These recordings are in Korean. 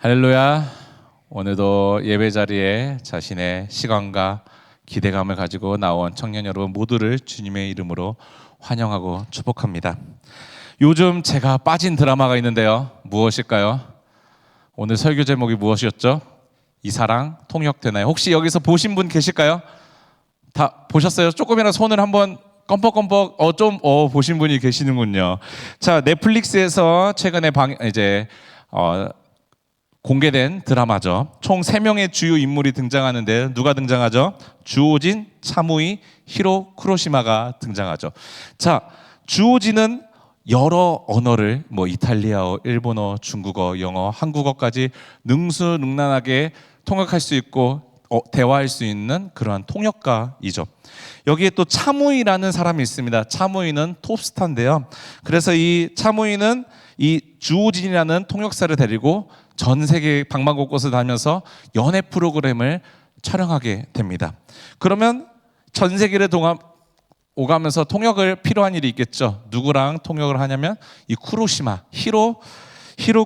할렐루야. 오늘도 예배 자리에 자신의 시간과 기대감을 가지고 나온 청년 여러분 모두를 주님의 이름으로 환영하고 축복합니다. 요즘 제가 빠진 드라마가 있는데요. 무엇일까요? 오늘 설교 제목이 무엇이었죠? 이 사랑 통역되나요? 혹시 여기서 보신 분 계실까요? 다 보셨어요? 조금이라도 손을 한번 껌뻑껌뻑 보신 분이 계시는군요. 자, 넷플릭스에서 최근에 공개된 드라마죠. 총 3명의 주요 인물이 등장하는데 누가 등장하죠? 주오진, 차무이, 히로 쿠로시마가 등장하죠. 자, 주오진은 여러 언어를 이탈리아어, 일본어, 중국어, 영어, 한국어까지 능수능란하게 통역할 수 있고 대화할 수 있는 그러한 통역가이죠. 여기에 또 차무이라는 사람이 있습니다. 차무이는 톱스타인데요. 그래서 이 차무이는 이 주오진이라는 통역사를 데리고 전 세계 방방곡곡을 다니면서 연애 프로그램을 촬영하게 됩니다. 그러면 전 세계를 오가면서 통역을 필요한 일이 있겠죠. 누구랑 통역을 하냐면 이 쿠로시마, 히로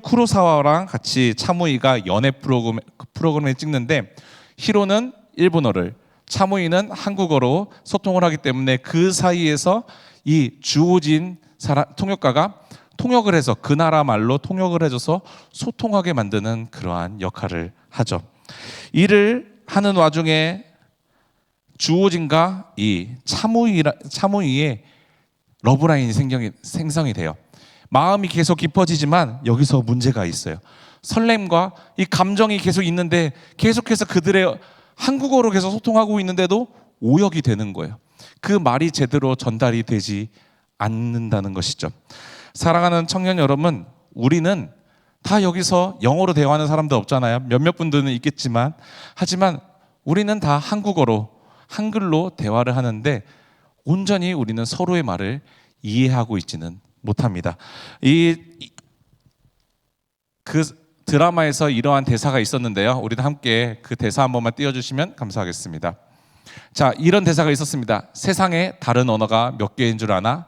쿠로사와랑 같이 차무이가 연애 프로그램을 찍는데 히로는 일본어를, 차무이는 한국어로 소통을 하기 때문에 그 사이에서 이 주오진 통역가가 통역을 해서 그 나라 말로 통역을 해줘서 소통하게 만드는 그러한 역할을 하죠. 일을 하는 와중에 주오진과 이 차무이의 러브라인이 생성이 돼요. 마음이 계속 깊어지지만 여기서 문제가 있어요. 설렘과 이 감정이 계속 있는데 계속해서 그들의 한국어로 계속 소통하고 있는데도 오역이 되는 거예요. 그 말이 제대로 전달이 되지 않는다는 것이죠. 사랑하는 청년 여러분, 우리는 다 여기서 영어로 대화하는 사람들 없잖아요. 몇몇 분들은 있겠지만, 하지만 우리는 다 한글로 대화를 하는데 온전히 우리는 서로의 말을 이해하고 있지는 못합니다. 그 드라마에서 이러한 대사가 있었는데요. 우리도 함께 그 대사 한 번만 띄워주시면 감사하겠습니다. 자, 이런 대사가 있었습니다. 세상에 다른 언어가 몇 개인 줄 아나?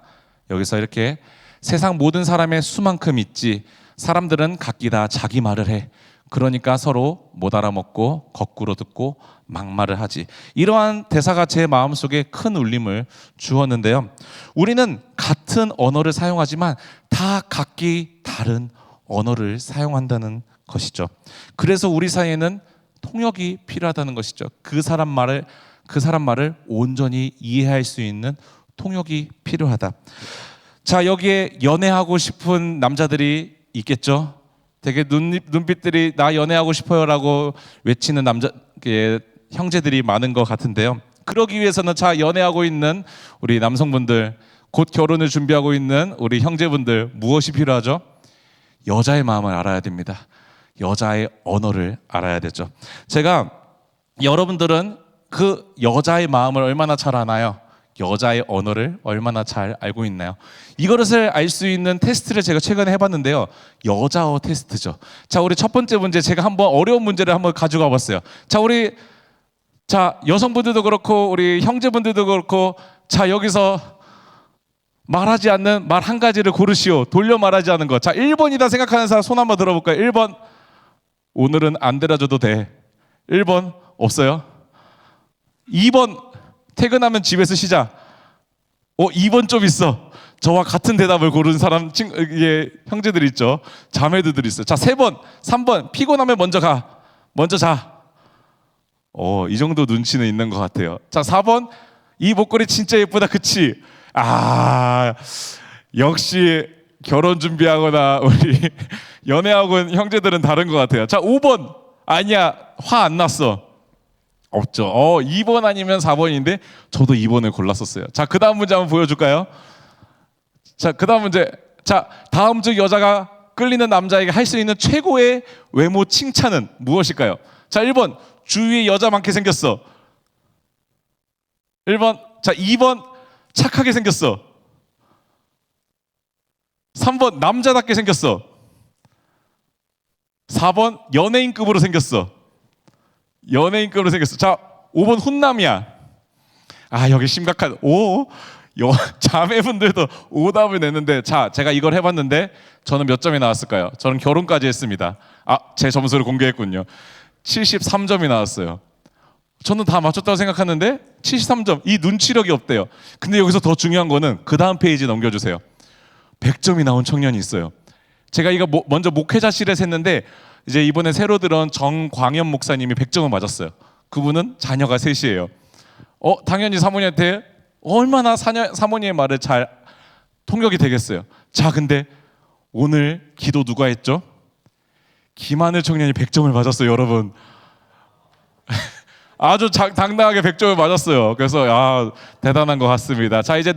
여기서 이렇게 세상 모든 사람의 수만큼 있지. 사람들은 각기 다 자기 말을 해. 그러니까 서로 못 알아먹고 거꾸로 듣고 막말을 하지. 이러한 대사가 제 마음속에 큰 울림을 주었는데요. 우리는 같은 언어를 사용하지만 다 각기 다른 언어를 사용한다는 것이죠. 그래서 우리 사이에는 통역이 필요하다는 것이죠. 그 사람 말을 온전히 이해할 수 있는 통역이 필요하다. 자, 여기에 연애하고 싶은 남자들이 있겠죠. 되게 눈빛들이 나 연애하고 싶어요라고 외치는 형제들이 많은 것 같은데요. 그러기 위해서는 연애하고 있는 우리 남성분들, 곧 결혼을 준비하고 있는 우리 형제분들 무엇이 필요하죠? 여자의 마음을 알아야 됩니다. 여자의 언어를 알아야 되죠. 여러분들은 그 여자의 마음을 얼마나 잘 아나요? 여자의 언어를 얼마나 잘 알고 있나요? 이것을 알 수 있는 테스트를 제가 최근에 해봤는데요. 여자어 테스트죠. 자, 우리 첫 번째 문제, 제가 한번 어려운 문제를 한번 가지고 와봤어요. 여성분들도 그렇고 우리 형제분들도 그렇고, 여기서 말하지 않는 말 한 가지를 고르시오. 돌려 말하지 않는 것. 1번이다 생각하는 사람 손 한번 들어볼까요? 1번, 오늘은 안 데려줘도 돼. 1번, 없어요. 2번, 퇴근하면 집에서 쉬자. 2번 좀 있어. 저와 같은 대답을 고른 사람, 형제들 있죠. 자매들이 있어요. 3번, 피곤하면 먼저 가. 먼저 자. 이 정도 눈치는 있는 것 같아요. 4번, 이 목걸이 진짜 예쁘다. 그치? 역시 결혼 준비하거나 우리 연애하고 형제들은 다른 것 같아요. 5번, 아니야, 화 안 났어. 없죠. 2번 아니면 4번인데 저도 2번을 골랐었어요. 그 다음 문제 한번 보여줄까요? 그 다음 문제. 다음 중 여자가 끌리는 남자에게 할 수 있는 최고의 외모 칭찬은 무엇일까요? 1번, 주위에 여자 많게 생겼어. 1번. 2번, 착하게 생겼어. 3번, 남자답게 생겼어. 4번, 연예인급으로 생겼어. 5번, 훈남이야. 여기 심각한. 자매분들도 오답을 냈는데, 제가 이걸 해봤는데 저는 몇 점이 나왔을까요? 저는 결혼까지 했습니다. 제 점수를 공개했군요. 73점이 나왔어요. 저는 다 맞췄다고 생각하는데 73점. 이 눈치력이 없대요. 근데 여기서 더 중요한 거는 그 다음 페이지 넘겨주세요. 100점이 나온 청년이 있어요. 제가 이거 먼저 목회자실에서 했는데 이제 이번에 새로 들어온 정광현 목사님이 100점을 맞았어요. 그분은 자녀가 셋이에요. 당연히 사모님한테 얼마나 사모님의 말을 잘 통역이 되겠어요. 자, 근데 오늘 기도 누가 했죠? 김하늘 청년이 100점을 맞았어요, 여러분. 아주 당당하게 100점을 맞았어요. 그래서 대단한 것 같습니다. 자, 이제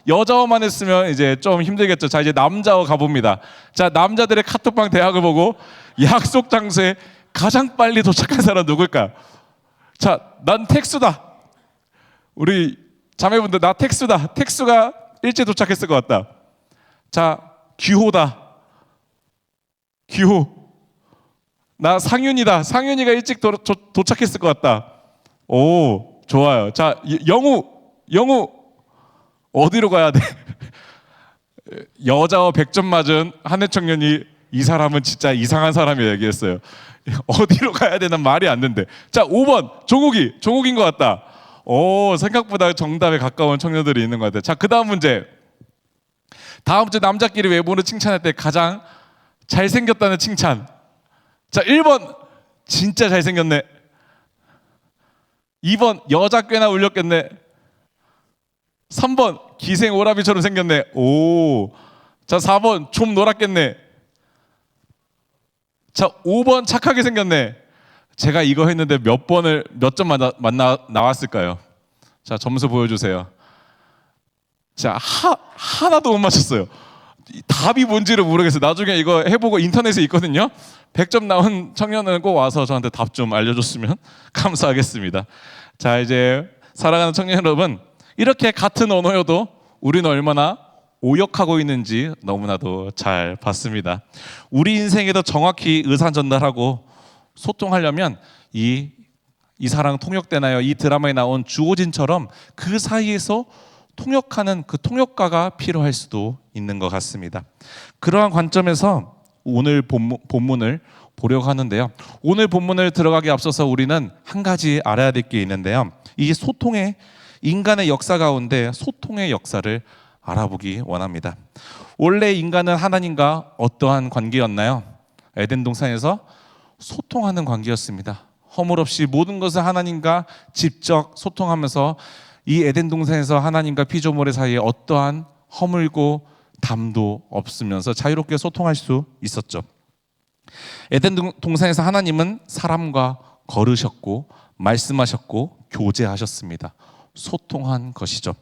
여자어만 했으면 이제 좀 힘들겠죠. 자, 이제 남자어 가봅니다. 자, 남자들의 카톡방 대학을 보고 약속 장소에 가장 빨리 도착한 사람 누굴까? 자, 난 택수다. 우리 자매분들, 나 택수다. 택수가 일찍 도착했을 것 같다. 자, 규호다. 규호. 나 상윤이다. 상윤이가 일찍 도착했을 것 같다. 오, 좋아요. 자, 영우 어디로 가야 돼? 여자와 100점 맞은 한해 청년이 이 사람은 진짜 이상한 사람이라 얘기했어요. 어디로 가야 되는 말이 안 된대. 자, 5번 종욱인 것 같다. 오, 생각보다 정답에 가까운 청년들이 있는 것 같아요. 자, 그 다음 문제. 다음 주 남자끼리 외모를 칭찬할 때 가장 잘생겼다는 칭찬. 자, 1번 진짜 잘생겼네. 2번 여자 꽤나 울렸겠네. 3번 기생 오라비처럼 생겼네. 오. 자, 4번 좀 놀았겠네. 자, 5번 착하게 생겼네. 제가 이거 했는데 몇 점 나왔을까요? 자, 점수 보여주세요. 자, 하나도 못 맞췄어요. 답이 뭔지를 모르겠어요. 나중에 이거 해보고 인터넷에 있거든요. 100점 나온 청년은 꼭 와서 저한테 답 좀 알려줬으면 감사하겠습니다. 자, 이제 사랑하는 청년 여러분, 이렇게 같은 언어여도 우리는 얼마나 오역하고 있는지 너무나도 잘 봤습니다. 우리 인생에도 정확히 의사 전달하고 소통하려면 이 사랑 통역되나요? 이 드라마에 나온 주호진처럼 그 사이에서 통역하는 그 통역가가 필요할 수도 있는 것 같습니다. 그러한 관점에서 오늘 본문을 보려고 하는데요. 오늘 본문을 들어가기 앞서서 우리는 한 가지 알아야 될 게 있는데요. 이 인간의 역사 가운데 소통의 역사를 알아보기 원합니다. 원래 인간은 하나님과 어떠한 관계였나요? 에덴 동산에서 소통하는 관계였습니다. 허물 없이 모든 것을 하나님과 직접 소통하면서 이 에덴 동산에서 하나님과 피조물의 사이에 어떠한 허물고 담도 없으면서 자유롭게 소통할 수 있었죠. 에덴 동산에서 하나님은 사람과 걸으셨고 말씀하셨고 교제하셨습니다. 소통한 것이죠.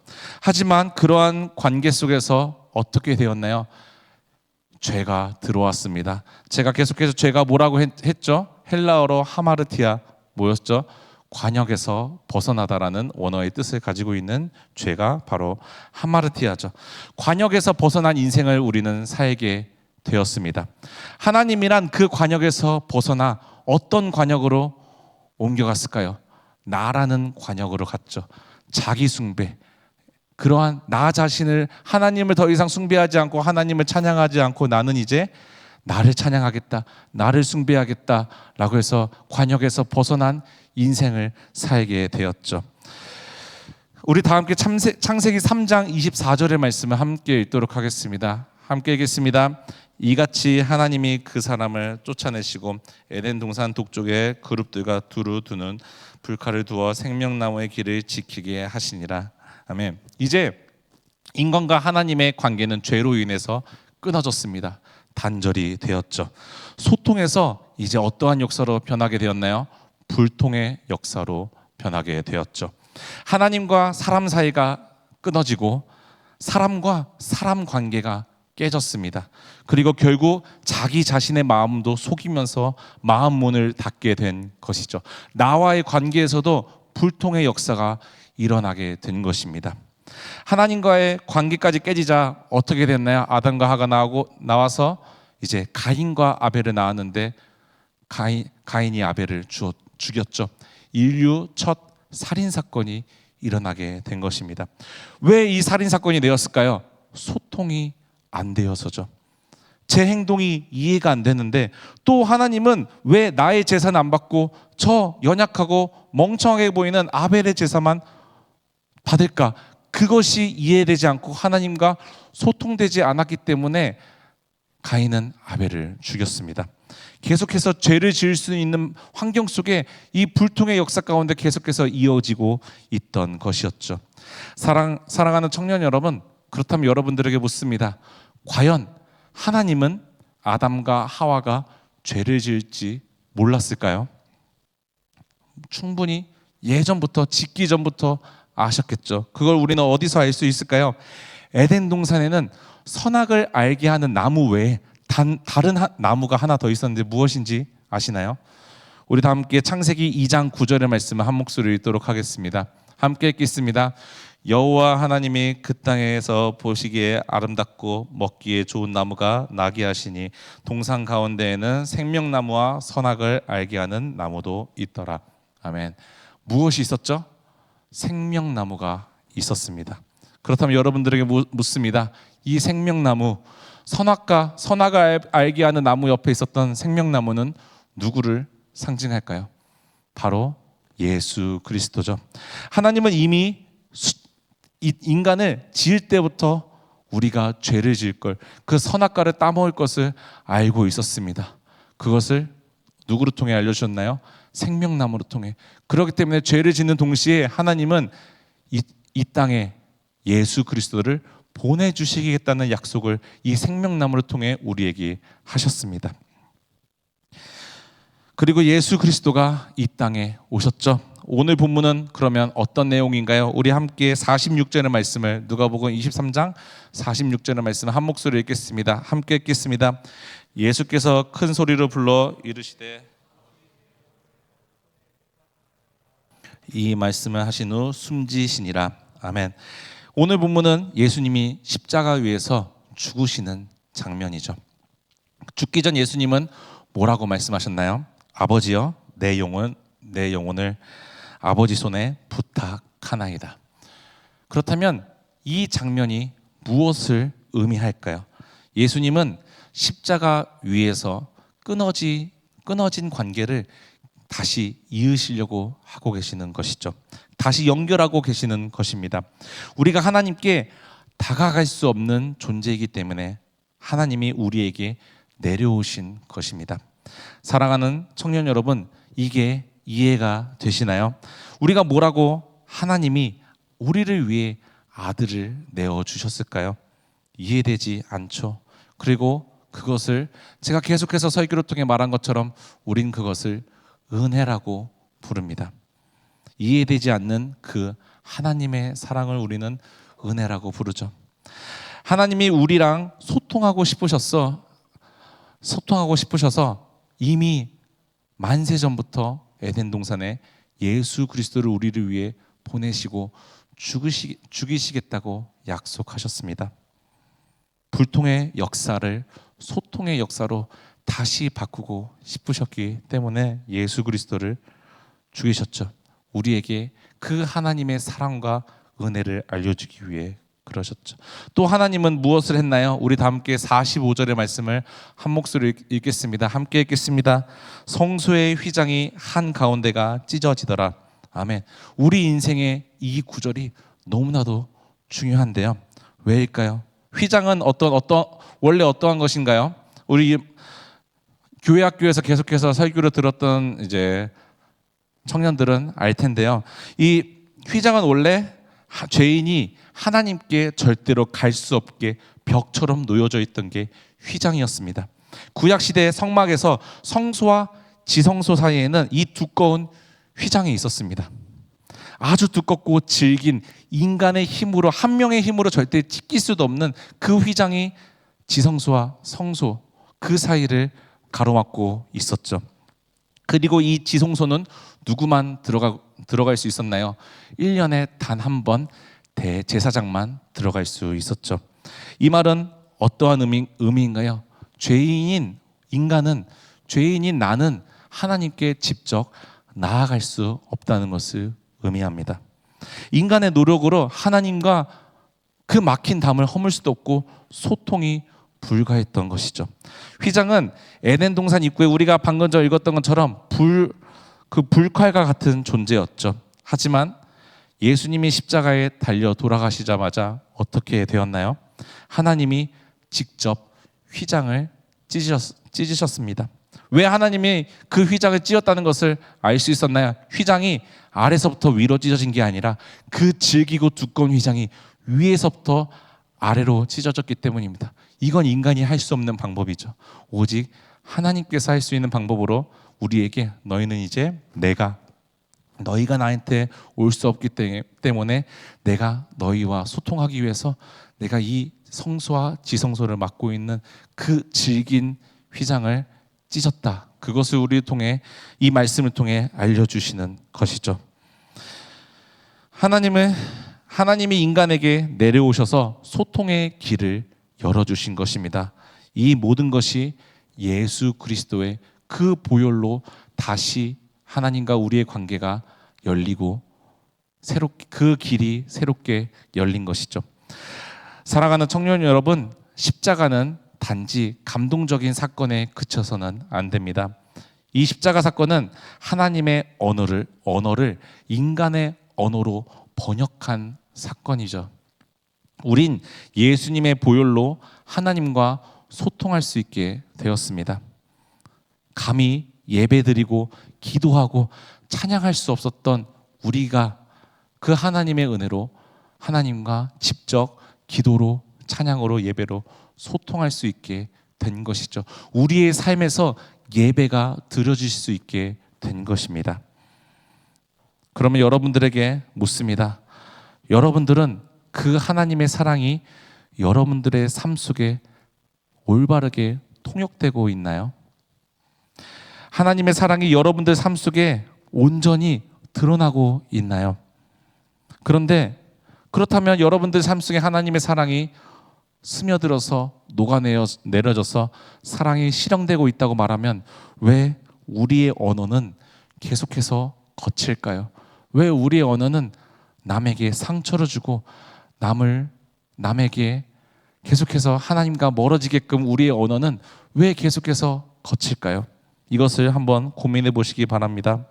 하지만 그러한 관계 속에서 어떻게 되었나요? 죄가 들어왔습니다. 제가 계속해서 죄가 뭐라고 했죠? 헬라어로 하마르티아 뭐였죠? 관역에서 벗어나다라는 원어의 뜻을 가지고 있는 죄가 바로 하마르티아죠. 관역에서 벗어난 인생을 우리는 살게 되었습니다. 하나님이란 그 관역에서 벗어나 어떤 관역으로 옮겨갔을까요? 나라는 관역으로 갔죠. 자기 숭배, 그러한 나 자신을, 하나님을 더 이상 숭배하지 않고 하나님을 찬양하지 않고 나는 이제 나를 찬양하겠다, 나를 숭배하겠다 라고 해서 관역에서 벗어난 인생을 살게 되었죠. 우리 다 함께 창세기 3장 24절의 말씀을 함께 읽도록 하겠습니다. 함께 읽겠습니다. 이같이 하나님이 그 사람을 쫓아내시고 에덴 동산 동쪽에 그룹들과 두루 두는 불칼을 두어 생명나무의 길을 지키게 하시니라. 아멘. 이제 인간과 하나님의 관계는 죄로 인해서 끊어졌습니다. 단절이 되었죠. 소통에서 이제 어떠한 역사로 변하게 되었나요? 불통의 역사로 변하게 되었죠. 하나님과 사람 사이가 끊어지고 사람과 사람 관계가 깨졌습니다. 그리고 결국 자기 자신의 마음도 속이면서 마음 문을 닫게 된 것이죠. 나와의 관계에서도 불통의 역사가 일어나게 된 것입니다. 하나님과의 관계까지 깨지자 어떻게 됐나요? 아담과 하가 나와서 이제 가인과 아벨을 낳았는데 가인이 아벨을 죽였죠. 인류 첫 살인 사건이 일어나게 된 것입니다. 왜 이 살인 사건이 되었을까요? 소통이 안 되어서죠. 제 행동이 이해가 안 되는데 또 하나님은 왜 나의 제사는 안 받고 저 연약하고 멍청하게 보이는 아벨의 제사만 받을까? 그것이 이해되지 않고 하나님과 소통되지 않았기 때문에 가인은 아벨을 죽였습니다. 계속해서 죄를 지을 수 있는 환경 속에 이 불통의 역사 가운데 계속해서 이어지고 있던 것이었죠. 사랑하는 청년 여러분, 그렇다면 여러분들에게 묻습니다. 과연 하나님은 아담과 하와가 죄를 지을지 몰랐을까요? 충분히 예전부터, 짓기 전부터 아셨겠죠. 그걸 우리는 어디서 알 수 있을까요? 에덴 동산에는 선악을 알게 하는 나무 외에 다른 나무가 하나 더 있었는데 무엇인지 아시나요? 우리 다 함께 창세기 2장 9절의 말씀을 한 목소리로 읽도록 하겠습니다. 함께 읽겠습니다. 여호와 하나님이 그 땅에서 보시기에 아름답고 먹기에 좋은 나무가 나게 하시니 동산 가운데에는 생명나무와 선악을 알게 하는 나무도 있더라. 아멘. 무엇이 있었죠? 생명나무가 있었습니다. 그렇다면 여러분들에게 묻습니다. 이 생명나무, 선악을 알게 하는 나무 옆에 있었던 생명나무는 누구를 상징할까요? 바로 예수 그리스도죠. 하나님은 이미 인간을 지을 때부터 우리가 죄를 지을 걸, 그 선악과를 따먹을 것을 알고 있었습니다. 그것을 누구로 통해 알려주셨나요? 생명나무로 통해. 그렇기 때문에 죄를 짓는 동시에 하나님은 이 땅에 예수 그리스도를 보내주시겠다는 약속을 이 생명나무를 통해 우리에게 하셨습니다. 그리고 예수 그리스도가 이 땅에 오셨죠. 오늘 본문은 그러면 어떤 내용인가요? 우리 함께 46절의 말씀을, 누가복음 23장 46절의 말씀을 한 목소리로 읽겠습니다. 함께 읽겠습니다. 예수께서 큰 소리로 불러 이르시되, 이 말씀을 하신 후 숨지시니라. 아멘. 오늘 본문은 예수님이 십자가 위에서 죽으시는 장면이죠. 죽기 전 예수님은 뭐라고 말씀하셨나요? 아버지여, 내 영혼을 아버지 손에 부탁하나이다. 그렇다면 이 장면이 무엇을 의미할까요? 예수님은 십자가 위에서 끊어진 관계를 다시 이으시려고 하고 계시는 것이죠. 다시 연결하고 계시는 것입니다. 우리가 하나님께 다가갈 수 없는 존재이기 때문에 하나님이 우리에게 내려오신 것입니다. 사랑하는 청년 여러분, 이게 이해가 되시나요? 우리가 뭐라고 하나님이 우리를 위해 아들을 내어주셨을까요? 이해되지 않죠. 그리고 그것을 제가 계속해서 설교를 통해 말한 것처럼 우린 그것을 은혜라고 부릅니다. 이해되지 않는 그 하나님의 사랑을 우리는 은혜라고 부르죠. 하나님이 우리랑 소통하고 싶으셔서 이미 만세 전부터 에덴 동산에 예수 그리스도를 우리를 위해 보내시고 죽이시겠다고 약속하셨습니다. 불통의 역사를 소통의 역사로 다시 바꾸고 싶으셨기 때문에 예수 그리스도를 죽이셨죠. 우리에게 그 하나님의 사랑과 은혜를 알려주기 위해 그러셨죠. 또 하나님은 무엇을 했나요? 우리 다 함께 45절의 말씀을 한 목소리로 읽겠습니다. 함께 읽겠습니다. 성소의 휘장이 한 가운데가 찢어지더라. 아멘. 우리 인생의 이 구절이 너무나도 중요한데요. 왜일까요? 휘장은 원래 어떠한 것인가요? 우리 교회 학교에서 계속해서 설교를 들었던 이제 청년들은 알 텐데요. 이 휘장은 원래 죄인이 하나님께 절대로 갈 수 없게 벽처럼 놓여져 있던 게 휘장이었습니다. 구약 시대의 성막에서 성소와 지성소 사이에는 이 두꺼운 휘장이 있었습니다. 아주 두껍고 질긴 인간의 힘으로, 한 명의 힘으로 절대 찢길 수도 없는 그 휘장이 지성소와 성소 그 사이를 가로막고 있었죠. 그리고 이 지성소는 누구만 들어갈 수 있었나요? 1년에 단 한 번 대제사장만 들어갈 수 있었죠. 이 말은 어떠한 의미인가요? 죄인인 나는 하나님께 직접 나아갈 수 없다는 것을 의미합니다. 인간의 노력으로 하나님과 그 막힌 담을 허물 수도 없고 소통이 불가했던 것이죠. 휘장은 에덴 동산 입구에 우리가 방금 전 읽었던 것처럼 그 불칼과 같은 존재였죠. 하지만 예수님이 십자가에 달려 돌아가시자마자 어떻게 되었나요? 하나님이 직접 휘장을 찢으셨습니다. 왜 하나님이 그 휘장을 찢었다는 것을 알 수 있었나요? 휘장이 아래서부터 위로 찢어진 게 아니라 그 질기고 두꺼운 휘장이 위에서부터 아래로 찢어졌기 때문입니다. 이건 인간이 할 수 없는 방법이죠. 오직 하나님께서 할 수 있는 방법으로 우리에게 너희는 이제 너희가 나한테 올 수 없기 때문에 내가 너희와 소통하기 위해서 내가 이 성소와 지성소를 맡고 있는 그 질긴 휘장을 찢었다. 그것을 우리를 통해, 이 말씀을 통해 알려주시는 것이죠. 하나님이 인간에게 내려오셔서 소통의 길을 열어주신 것입니다. 이 모든 것이 예수 그리스도의 그 보혈로 다시 하나님과 우리의 관계가 열리고 그 길이 새롭게 열린 것이죠. 사랑하는 청년 여러분, 십자가는 단지 감동적인 사건에 그쳐서는 안 됩니다. 이 십자가 사건은 하나님의 언어를 인간의 언어로 번역한 사건이죠. 우린 예수님의 보혈로 하나님과 소통할 수 있게 되었습니다. 감히 예배드리고 기도하고 찬양할 수 없었던 우리가 그 하나님의 은혜로 하나님과 직접 기도로, 찬양으로, 예배로 소통할 수 있게 된 것이죠. 우리의 삶에서 예배가 드려질 수 있게 된 것입니다. 그러면 여러분들에게 묻습니다. 여러분들은 그 하나님의 사랑이 여러분들의 삶 속에 올바르게 통역되고 있나요? 하나님의 사랑이 여러분들 삶 속에 온전히 드러나고 있나요? 그렇다면 여러분들 삶 속에 하나님의 사랑이 스며들어서 녹아내려져서 사랑이 실현되고 있다고 말하면 왜 우리의 언어는 계속해서 거칠까요? 왜 우리의 언어는 남에게 상처를 주고 남에게 계속해서 하나님과 멀어지게끔 우리의 언어는 왜 계속해서 거칠까요? 이것을 한번 고민해 보시기 바랍니다.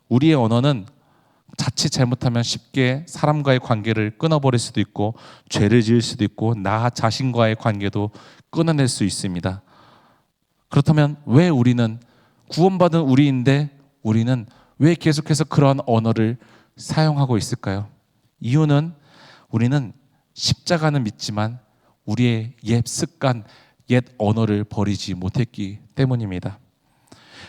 우리의 언어는 자칫 잘못하면 쉽게 사람과의 관계를 끊어버릴 수도 있고 죄를 지을 수도 있고 나 자신과의 관계도 끊어낼 수 있습니다. 그렇다면 왜 우리는 구원받은 우리인데 우리는 왜 계속해서 그러한 언어를 사용하고 있을까요? 이유는 우리는 십자가는 믿지만 우리의 옛 습관, 옛 언어를 버리지 못했기 때문입니다.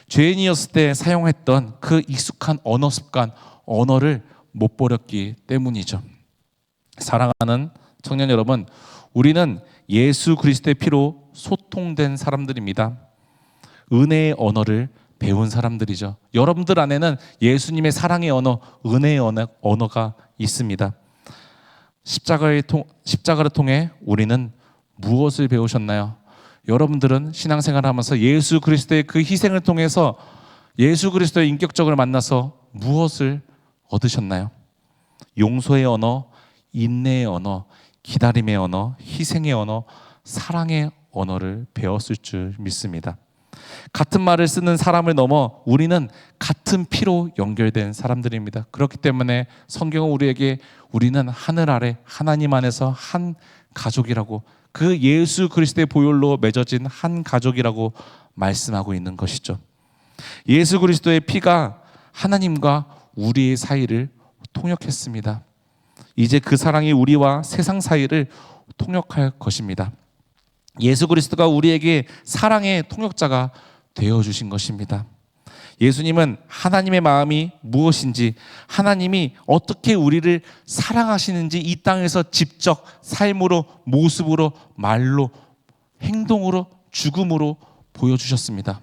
죄인이었을 때 사용했던 그 익숙한 언어 습관, 언어를 못 버렸기 때문이죠. 사랑하는 청년 여러분, 우리는 예수 그리스도의 피로 소통된 사람들입니다. 은혜의 언어를 배운 사람들이죠. 여러분들 안에는 예수님의 사랑의 언어, 은혜의 언어가 있습니다. 십자가를 통해 우리는 무엇을 배우셨나요? 여러분들은 신앙생활을 하면서 예수 그리스도의 그 희생을 통해서 예수 그리스도의 인격적으로 만나서 무엇을 얻으셨나요? 용서의 언어, 인내의 언어, 기다림의 언어, 희생의 언어, 사랑의 언어를 배웠을 줄 믿습니다. 같은 말을 쓰는 사람을 넘어 우리는 같은 피로 연결된 사람들입니다. 그렇기 때문에 성경은 우리는 하늘 아래 하나님 안에서 한 가족이라고, 그 예수 그리스도의 보혈로 맺어진 한 가족이라고 말씀하고 있는 것이죠. 예수 그리스도의 피가 하나님과 우리의 사이를 통역했습니다. 이제 그 사랑이 우리와 세상 사이를 통역할 것입니다. 예수 그리스도가 우리에게 사랑의 통역자가 되어주신 것입니다. 예수님은 하나님의 마음이 무엇인지, 하나님이 어떻게 우리를 사랑하시는지 이 땅에서 직접 삶으로, 모습으로, 말로, 행동으로, 죽음으로 보여주셨습니다.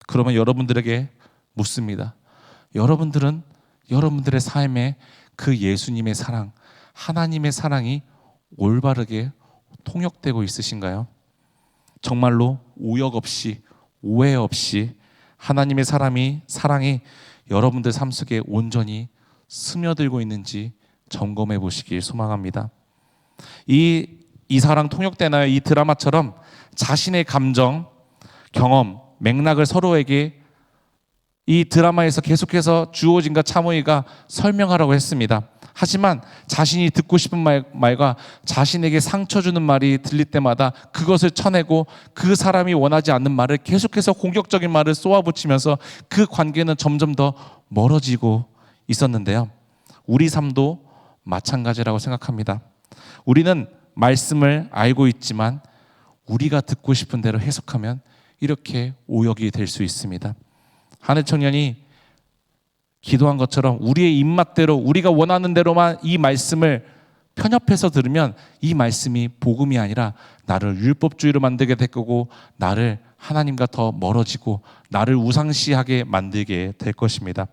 그러면 여러분들에게 묻습니다. 여러분들은 여러분들의 삶에 그 예수님의 사랑, 하나님의 사랑이 올바르게 통역되고 있으신가요? 정말로 오역 없이, 오해 없이 하나님의 사랑이 여러분들 삶 속에 온전히 스며들고 있는지 점검해 보시길 소망합니다. 이 사랑 통역되나요? 이 드라마처럼 자신의 감정, 경험, 맥락을 서로에게 이 드라마에서 계속해서 주호진과 차무이가 설명하라고 했습니다. 하지만 자신이 듣고 싶은 말과 자신에게 상처 주는 말이 들릴 때마다 그것을 쳐내고 그 사람이 원하지 않는 말을 계속해서 공격적인 말을 쏘아붙이면서 그 관계는 점점 더 멀어지고 있었는데요. 우리 삶도 마찬가지라고 생각합니다. 우리는 말씀을 알고 있지만 우리가 듣고 싶은 대로 해석하면 이렇게 오역이 될 수 있습니다. 하늘 청년이 기도한 것처럼 우리의 입맛대로 우리가 원하는 대로만 이 말씀을 편협해서 들으면 이 말씀이 복음이 아니라 나를 율법주의로 만들게 될 거고 나를 하나님과 더 멀어지고 나를 우상시하게 만들게 될 것입니다.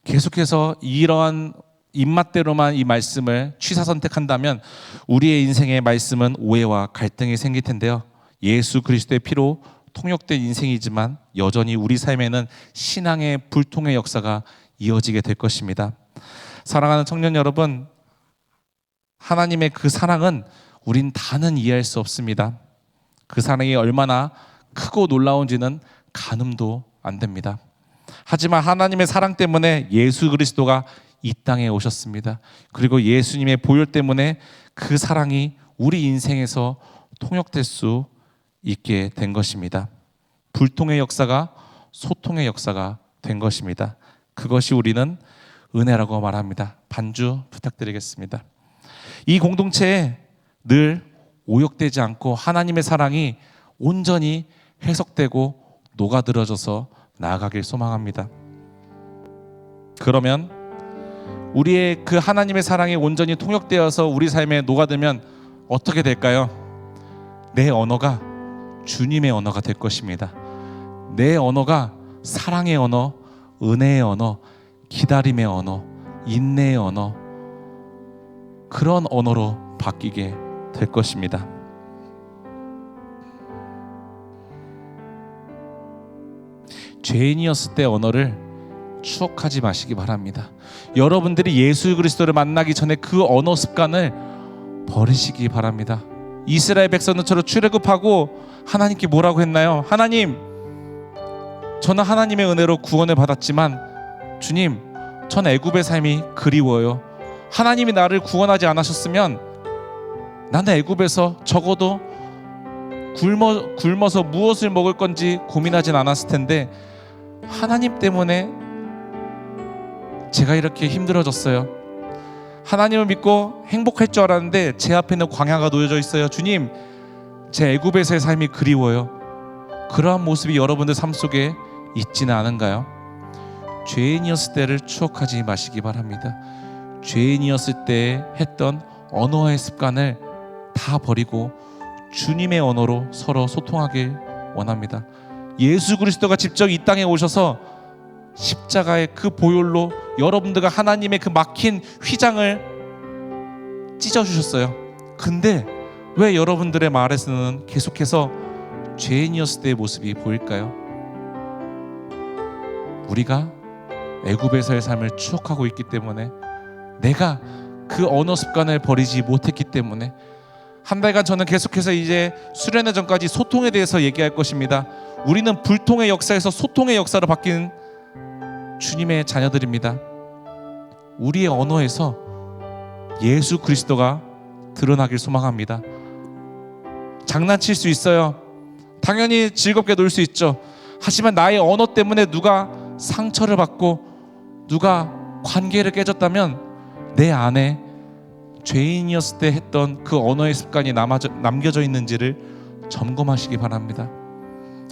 계속해서 이러한 입맛대로만 이 말씀을 취사 선택한다면 우리의 인생의 말씀은 오해와 갈등이 생길 텐데요. 예수 그리스도의 피로 통역된 인생이지만 여전히 우리 삶에는 신앙의 불통의 역사가 이어지게 될 것입니다. 사랑하는 청년 여러분, 하나님의 그 사랑은 우린 다는 이해할 수 없습니다. 그 사랑이 얼마나 크고 놀라운지는 가늠도 안 됩니다. 하지만 하나님의 사랑 때문에 예수 그리스도가 이 땅에 오셨습니다. 그리고 예수님의 보혈 때문에 그 사랑이 우리 인생에서 통역될 수 있게 된 것입니다. 불통의 역사가 소통의 역사가 된 것입니다. 그것이 우리는 은혜라고 말합니다. 반주 부탁드리겠습니다. 이 공동체에 늘 오역되지 않고 하나님의 사랑이 온전히 해석되고 녹아들어져서 나아가길 소망합니다. 그러면 우리의 그 하나님의 사랑이 온전히 통역되어서 우리 삶에 녹아들면 어떻게 될까요? 내 언어가 주님의 언어가 될 것입니다. 내 언어가 사랑의 언어, 은혜의 언어, 기다림의 언어, 인내의 언어, 그런 언어로 바뀌게 될 것입니다. 죄인이었을 때 언어를 추억하지 마시기 바랍니다. 여러분들이 예수 그리스도를 만나기 전에 그 언어 습관을 버리시기 바랍니다. 이스라엘 백성들처럼 출애굽하고 하나님께 뭐라고 했나요? 하나님, 저는 하나님의 은혜로 구원을 받았지만 주님, 전 애굽의 삶이 그리워요. 하나님이 나를 구원하지 않으셨으면 나는 애굽에서 적어도 굶어서 무엇을 먹을 건지 고민하진 않았을 텐데 하나님 때문에 제가 이렇게 힘들어졌어요. 하나님을 믿고 행복할 줄 알았는데 제 앞에는 광야가 놓여져 있어요. 주님, 제 애굽에서의 삶이 그리워요. 그러한 모습이 여러분들 삶 속에 있지는 않은가요? 죄인이었을 때를 추억하지 마시기 바랍니다. 죄인이었을 때 했던 언어의 습관을 다 버리고 주님의 언어로 서로 소통하길 원합니다. 예수 그리스도가 직접 이 땅에 오셔서 십자가의 그 보혈로 여러분들과 하나님의 그 막힌 휘장을 찢어주셨어요. 근데 왜 여러분들의 말에서는 계속해서 죄인이었을 때의 모습이 보일까요? 우리가 애굽에서의 삶을 추억하고 있기 때문에, 내가 그 언어 습관을 버리지 못했기 때문에. 한 달간 저는 계속해서 이제 수련회 전까지 소통에 대해서 얘기할 것입니다. 우리는 불통의 역사에서 소통의 역사로 바뀐 주님의 자녀들입니다. 우리의 언어에서 예수 그리스도가 드러나길 소망합니다. 장난칠 수 있어요. 당연히 즐겁게 놀 수 있죠. 하지만 나의 언어 때문에 누가 상처를 받고 누가 관계를 깨졌다면 내 안에 죄인이었을 때 했던 그 언어의 습관이 남겨져 있는지를 점검하시기 바랍니다.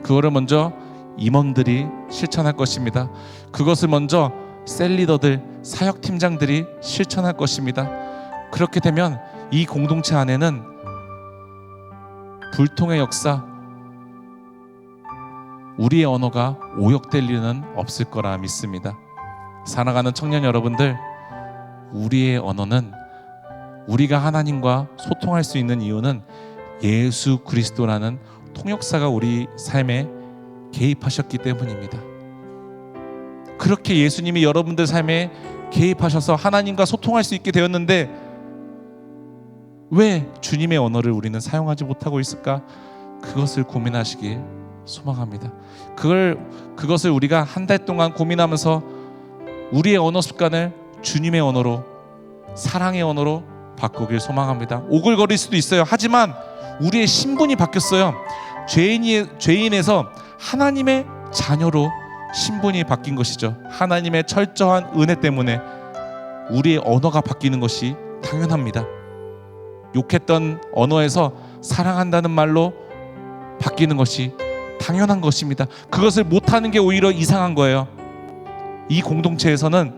그거를 먼저 임원들이 실천할 것입니다. 그것을 먼저 셀리더들, 사역팀장들이 실천할 것입니다. 그렇게 되면 이 공동체 안에는 불통의 역사, 우리의 언어가 오역될 일은 없을 거라 믿습니다. 사랑하는 청년 여러분들, 우리의 언어는, 우리가 하나님과 소통할 수 있는 이유는 예수 그리스도라는 통역사가 우리 삶에 개입하셨기 때문입니다. 그렇게 예수님이 여러분들 삶에 개입하셔서 하나님과 소통할 수 있게 되었는데 왜 주님의 언어를 우리는 사용하지 못하고 있을까? 그것을 고민하시길 소망합니다. 그것을 우리가 한 달 동안 고민하면서 우리의 언어 습관을 주님의 언어로, 사랑의 언어로 바꾸길 소망합니다. 오글거릴 수도 있어요. 하지만 우리의 신분이 바뀌었어요. 죄인에서 하나님의 자녀로 신분이 바뀐 것이죠. 하나님의 철저한 은혜 때문에 우리의 언어가 바뀌는 것이 당연합니다. 욕했던 언어에서 사랑한다는 말로 바뀌는 것이 당연한 것입니다. 그것을 못하는 게 오히려 이상한 거예요. 이 공동체에서는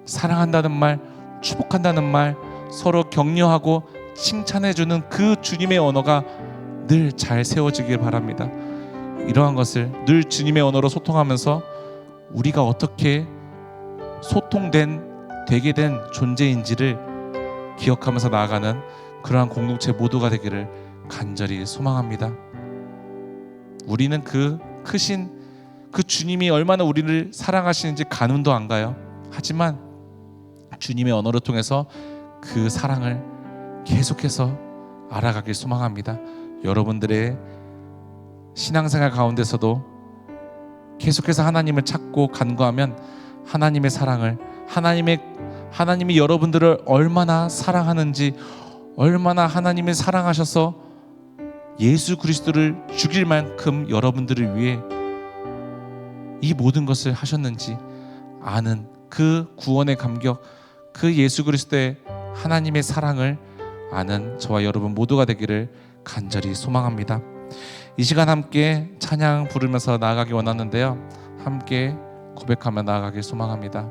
사랑한다는 말, 축복한다는 말, 서로 격려하고 칭찬해주는 그 주님의 언어가 늘 잘 세워지길 바랍니다. 이러한 것을 늘 주님의 언어로 소통하면서 우리가 어떻게 되게 된 존재인지를 기억하면서 나아가는 그러한 공동체 모두가 되기를 간절히 소망합니다. 우리는 그 크신 그 주님이 얼마나 우리를 사랑하시는지 가늠도 안 가요. 하지만 주님의 언어를 통해서 그 사랑을 계속해서 알아가길 소망합니다. 여러분들의 신앙생활 가운데서도 계속해서 하나님을 찾고 간구하면 하나님의 사랑을, 하나님이 여러분들을 얼마나 사랑하는지, 얼마나 하나님이 사랑하셔서 예수 그리스도를 죽일 만큼 여러분들을 위해 이 모든 것을 하셨는지 아는 그 구원의 감격, 그 예수 그리스도의 하나님의 사랑을 아는 저와 여러분 모두가 되기를 간절히 소망합니다. 이 시간 함께 찬양 부르면서 나아가기 원하는데요, 함께 고백하며 나아가길 소망합니다.